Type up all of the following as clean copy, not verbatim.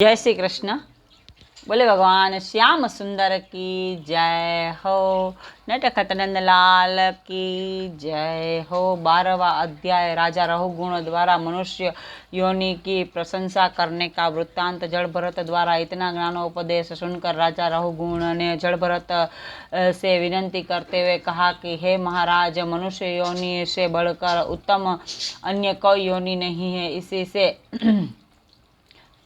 जय श्री कृष्ण। बोले भगवान श्याम सुंदर की जय हो। नटखट नंदलाल की जय हो। 12वां अध्याय राजा रहुगुण द्वारा मनुष्य योनि की प्रशंसा करने का वृत्तांत। जड़ भरत द्वारा इतना ज्ञानोपदेश सुनकर राजा रहुगुण ने जड़ भरत से विनती करते हुए कहा कि हे महाराज, मनुष्य योनि से बढ़कर उत्तम अन्य कोई योनि नहीं है। इसी से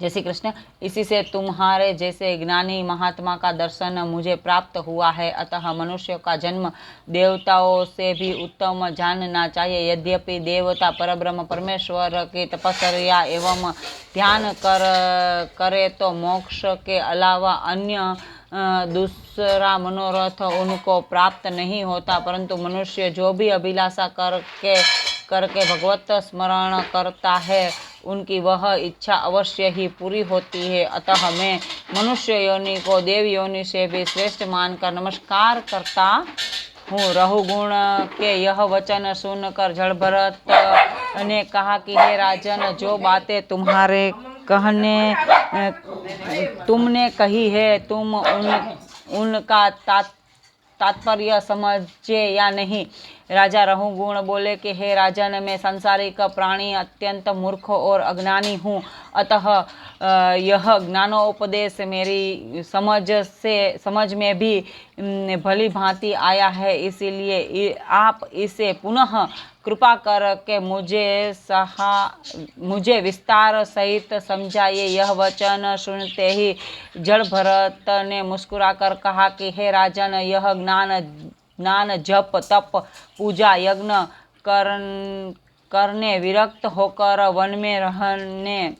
जय श्री कृष्ण। इसी से तुम्हारे जैसे ज्ञानी महात्मा का दर्शन मुझे प्राप्त हुआ है। अतः मनुष्य का जन्म देवताओं से भी उत्तम जानना चाहिए। यद्यपि देवता परब्रह्म परमेश्वर की तपस्या एवं ध्यान करे तो मोक्ष के अलावा अन्य दूसरा मनोरथ उनको प्राप्त नहीं होता, परंतु मनुष्य जो भी अभिलाषा करके भगवत स्मरण करता है उनकी वह इच्छा अवश्य ही पूरी होती है। अतः मैं मनुष्य योनि को देव योनि से भी श्रेष्ठ मानकर नमस्कार करता हूँ। रहुगुण के यह वचन सुनकर जड़ भरत ने कहा कि हे राजन, जो बातें तुमने कही है, तुम उनका तात्पर्य समझे या नहीं। राजा रहुगुण बोले कि हे राजन, मैं सांसारिक प्राणी अत्यंत मूर्ख और अज्ञानी हूँ। अतः यह ज्ञानोपदेश मेरी समझ में भी भली भांति आया है। इसीलिए आप इसे पुनः कृपा करके मुझे विस्तार सहित समझाइए। यह वचन सुनते ही जड़ भरत ने मुस्कुराकर कहा कि हे राजन, यह ज्ञान जप तप पूजा यज्ञ करने विरक्त होकर वन में रहने,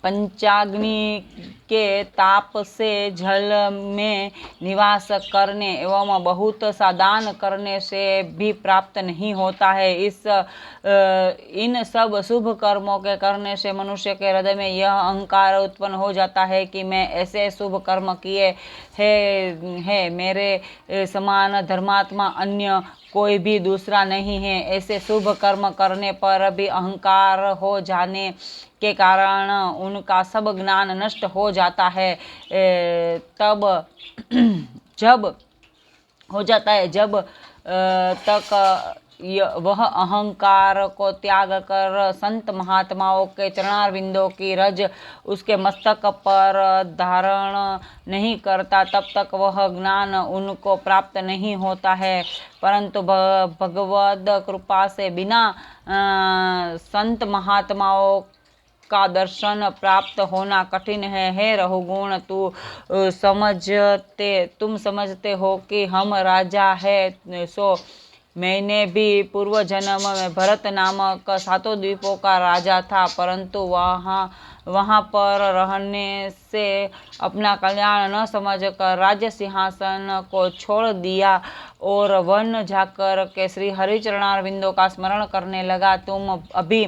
पंचाग्नि के ताप से जल में निवास करने एवं बहुत सा दान करने से भी प्राप्त नहीं होता है। इन सब शुभ कर्मों के करने से मनुष्य के हृदय में यह अहंकार उत्पन्न हो जाता है कि मैं ऐसे शुभ कर्म किए है, मेरे समान धर्मात्मा अन्य कोई भी दूसरा नहीं है। ऐसे शुभ कर्म करने पर भी अहंकार हो जाने के कारण उनका सब ज्ञान नष्ट हो जाता है। जब तक वह अहंकार को त्याग कर संत महात्माओं के चरणारविंदों की रज उसके मस्तक पर धारण नहीं करता, तब तक वह ज्ञान उनको प्राप्त नहीं होता है। परंतु भगवद कृपा से बिना संत महात्माओं का दर्शन प्राप्त होना कठिन है। हे रहुगुण, तुम समझते हो कि हम राजा है, सो मैंने भी पूर्व जन्म में भरत नामक 7 द्वीपों का राजा था, परंतु वहाँ पर रहने से अपना कल्याण न समझकर राज्य सिंहासन को छोड़ दिया और वन जाकर के श्री हरिचरणारविंदों का स्मरण करने लगा। तुम अभी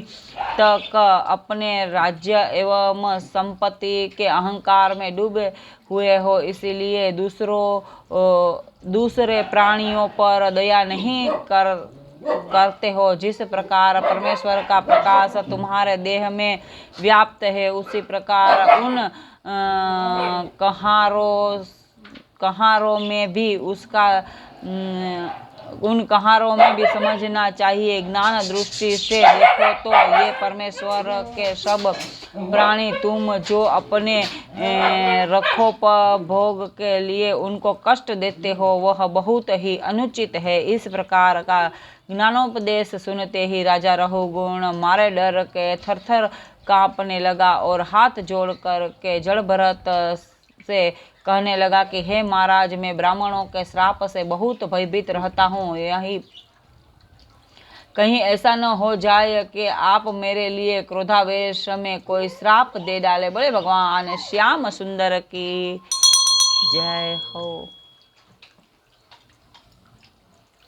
तक अपने राज्य एवं संपत्ति के अहंकार में डूबे हुए हो, इसीलिए दूसरे प्राणियों पर दया नहीं करते हो। जिस प्रकार परमेश्वर का प्रकाश तुम्हारे देह में व्याप्त है, उसी प्रकार उन कहारों में भी समझना चाहिए। ज्ञान दृष्टि से देखो तो ये परमेश्वर के सब प्राणी तुम जो अपने रखोपभोग के लिए उनको कष्ट देते हो, वह बहुत ही अनुचित है। इस प्रकार का ज्ञानोपदेश सुनते ही राजा रहुगुण मारे डर के थरथर कांपने लगा और हाथ जोड़ कर के जड़ भरत से कहने लगा कि हे महाराज, मैं ब्राह्मणों के श्राप से बहुत भयभीत रहता हूँ। यही कहीं ऐसा न हो जाए कि आप मेरे लिए क्रोधावेश में कोई श्राप दे डाले। बोले भगवान श्याम सुंदर की जय हो।